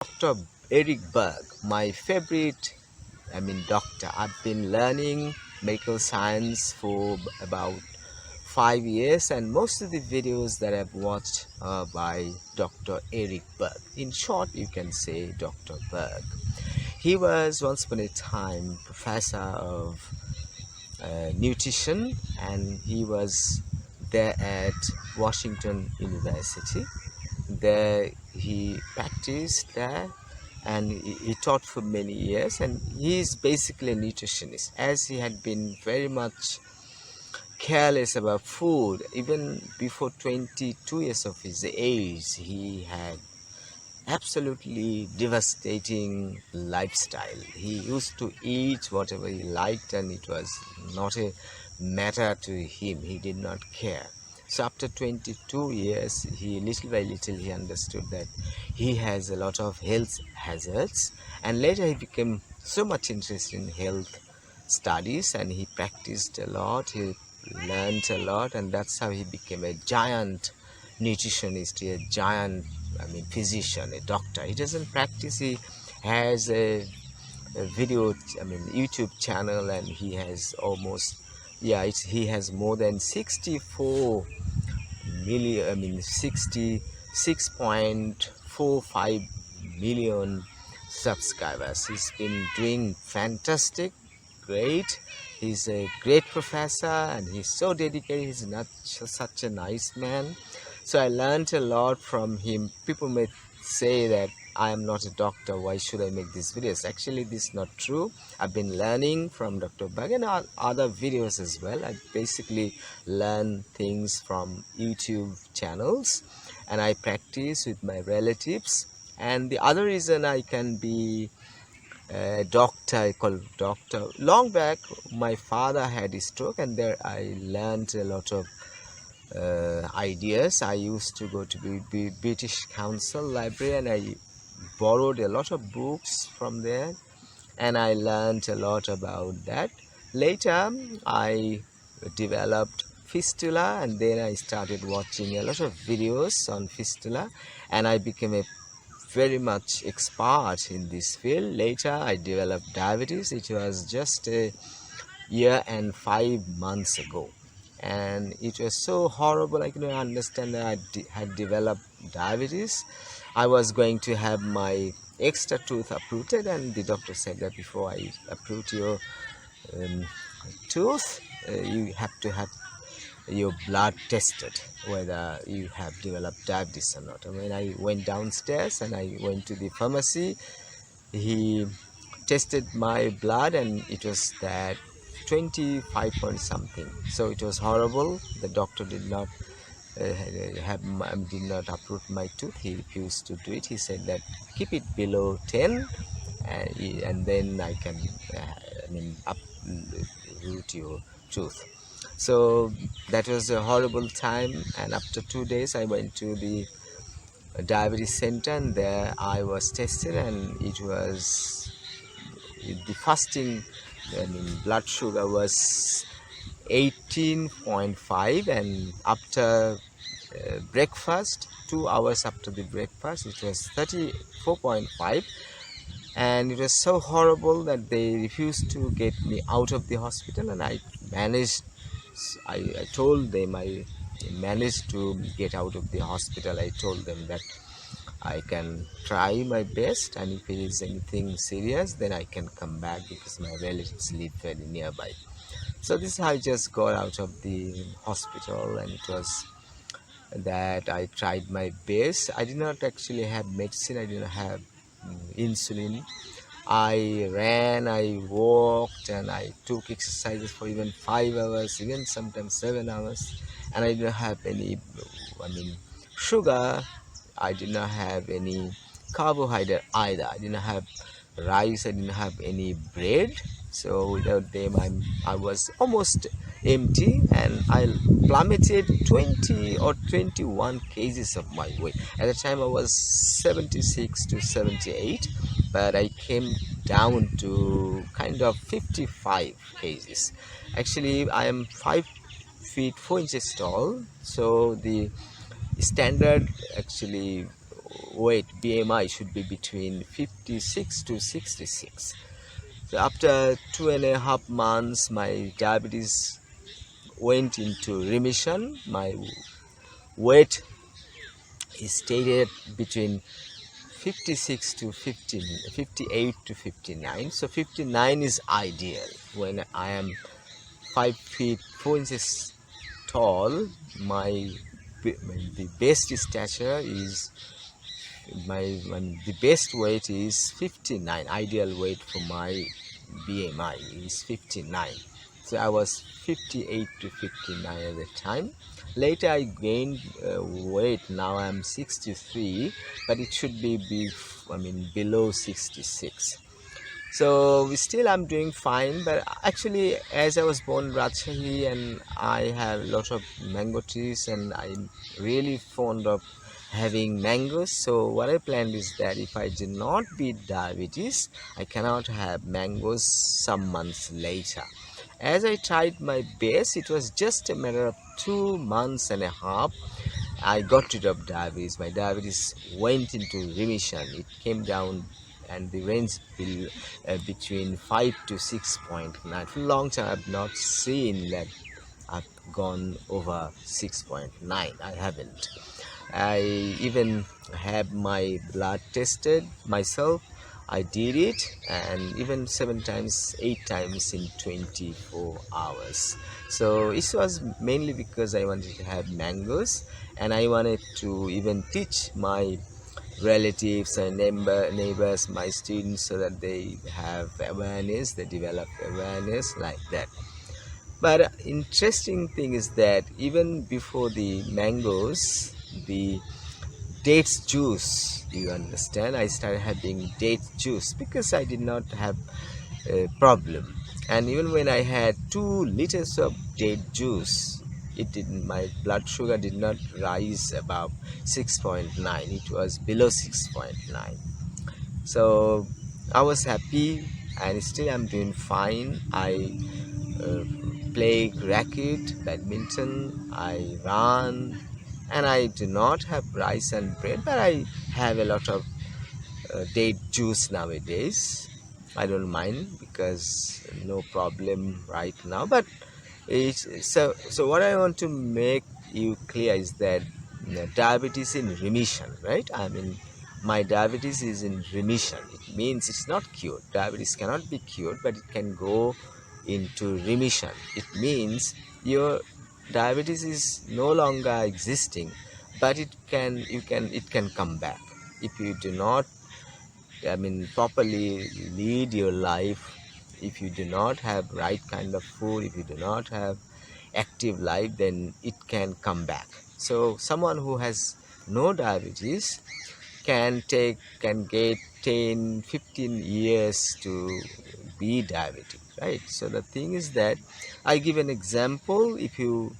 Dr. Eric Berg, my favorite, doctor. I've been learning medical science for about 5 years, and most of the videos that I've watched are by Dr. Eric Berg. In short, you can say Dr. Berg. He was once upon a time professor of nutrition, and he was there at Washington University. There he practiced there, and he taught for many years, and he is basically a nutritionist, as he had been very much careless about food. Even before 22 years of his age, he had absolutely devastating lifestyle. He used to eat whatever he liked, and it was not a matter to him. He did not care. So after 22 years, he little by little he understood that he has a lot of health hazards, and later he became so much interested in health studies, and he practiced a lot. He learned a lot, and that's how he became a giant nutritionist, a giant physician, a doctor. He doesn't practice. He has a video, YouTube channel, and he has almost, he has more than 64 million, 66.45 million subscribers. He's been doing fantastic, great. He's a great professor, and he's so dedicated. He's not such a nice man. So I learned a lot from him. People may say that I am not a doctor, why should I make these videos? Actually, this is not true. I've been learning from Dr. Berg and other videos as well. I basically learn things from YouTube channels, and I practice with my relatives. And the other reason I can be a doctor, I call doctor, long back my father had a stroke, and there I learned a lot of ideas. I used to go to the British Council Library, and I borrowed a lot of books from there, and I learned a lot about that. Later I developed fistula, and then I started watching a lot of videos on fistula, and I became a very much expert in this field. Later I developed diabetes. It was just a year and 5 months ago, and it was so horrible. I couldn't understand that I had developed diabetes. I was going to have my extra tooth uprooted, and the doctor said that before I uproot your tooth, you have to have your blood tested whether you have developed diabetes or not. And when I went downstairs and I went to the pharmacy, he tested my blood, and it was that 25 point something. So it was horrible. The doctor did not did not uproot my tooth. He refused to do it. He said that keep it below 10, and then I can uproot your tooth. So that was a horrible time, and after 2 days I went to the diabetes center, and there I was tested, and it was the fasting blood sugar was 18.5, and after breakfast, 2 hours after the breakfast, it was 34.5. and it was so horrible that they refused to get me out of the hospital, and I told them I managed to get out of the hospital. I told them that I can try my best, and if it is anything serious, then I can come back, because my relatives live very nearby. So this is how I just got out of the hospital, and it was that I tried my best. I did not actually have medicine. I did not have insulin. I ran, I walked, and I took exercises for even 5 hours, even sometimes 7 hours, and I didn't have any sugar. I did not have any carbohydrate either. I didn't have rice. I didn't have any bread. So without them, I was almost empty, and I plummeted 20 or 21 kgs of my weight. At the time I was 76 to 78, but I came down to kind of 55 kgs. Actually, I am 5 feet 4 inches tall, so the standard actually weight BMI should be between 56 to 66. So after 2.5 months, my diabetes went into remission. My weight is stated between 56 to 15, 58 to 59. So 59 is ideal. When I am 5 feet 4 inches tall, the best stature is the best weight is 59. Ideal weight for my BMI is 59. So I was 58 to 59 at the time. Later I gained weight. Now I'm 63, but it should be below 66. So still I'm doing fine, but actually as I was born in Rajshahi and I have a lot of mango trees and I'm really fond of having mangoes. So what I planned is that if I do not beat diabetes, I cannot have mangoes some months later. As I tried my best, it was just a matter of 2 months and a half. I got rid of diabetes. My diabetes went into remission. It came down and the range between 5 to 6.9. For a long time, I've not seen that I've gone over 6.9. I haven't. I even have my blood tested myself. I did it, and even 7 times, 8 times in 24 hours. So it was mainly because I wanted to have mangoes, and I wanted to even teach my relatives and neighbors, my students, so that they have awareness, they develop awareness like that. But interesting thing is that even before the mangoes, the dates juice, you understand, I started having date juice because I did not have a problem. And even when I had 2 liters of date juice, my blood sugar did not rise above 6.9. It was below 6.9. So I was happy, and still I'm doing fine. I play racket, badminton, I run, and I do not have rice and bread, but I have a lot of date juice nowadays. I don't mind because no problem right now. But so what I want to make you clear is that diabetes in remission, right? My diabetes is in remission. It means it's not cured. Diabetes cannot be cured, but it can go into remission. It means your diabetes is no longer existing, but it can come back if you do not properly lead your life. If you do not have right kind of food, if you do not have active life, then it can come back. So someone who has no diabetes can get 10-15 years to be diabetic, right? So the thing is that I give an example. If you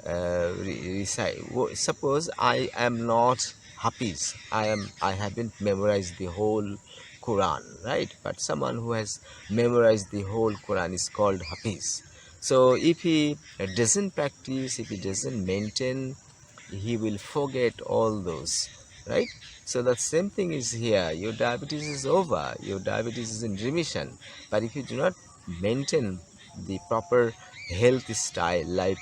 recite, suppose I am not Hafiz, I haven't memorized the whole Quran, right? But someone who has memorized the whole Quran is called Hafiz. So if he doesn't practice, if he doesn't maintain, he will forget all those, right? So the same thing is here. Your diabetes is over, your diabetes is in remission, but if you do not maintain the proper health life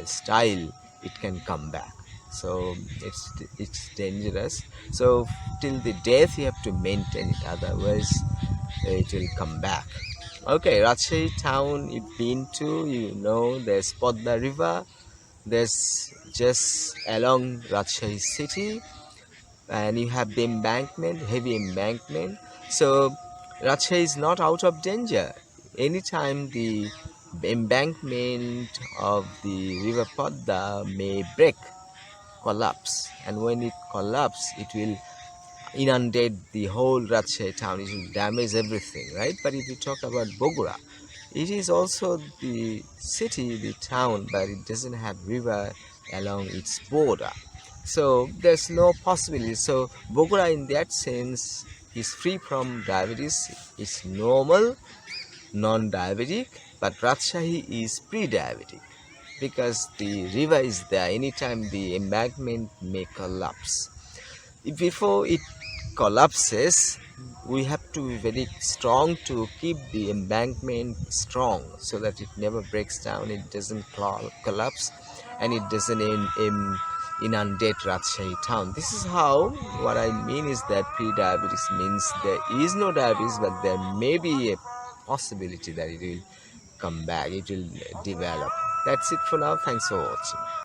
style, it can come back. So it's dangerous. So till the death you have to maintain it, otherwise it will come back. Okay, Rajshahi town you've been to, there's Podda River. There's just along Rajshahi city, and you have the embankment, heavy embankment. So Rajshahi is not out of danger. Anytime the embankment of the river Podda may break, collapse, and when it collapses, it will inundate the whole Rajshahi town. It will damage everything, right? But if you talk about Bogura, it is also the city, the town, but it doesn't have river along its border. So there's no possibility. So Bogura in that sense is free from diabetes. It's normal, non-diabetic, but Rajshahi is pre-diabetic because the river is there. Anytime the embankment may collapse. before it collapses, we have to be very strong to keep the embankment strong so that it never breaks down, it doesn't collapse, and it doesn't inundate Rajshahi town. This is how, what I mean is that pre-diabetes means there is no diabetes, but there may be a possibility that it will come back, it will develop. That's it for now. Thanks for watching.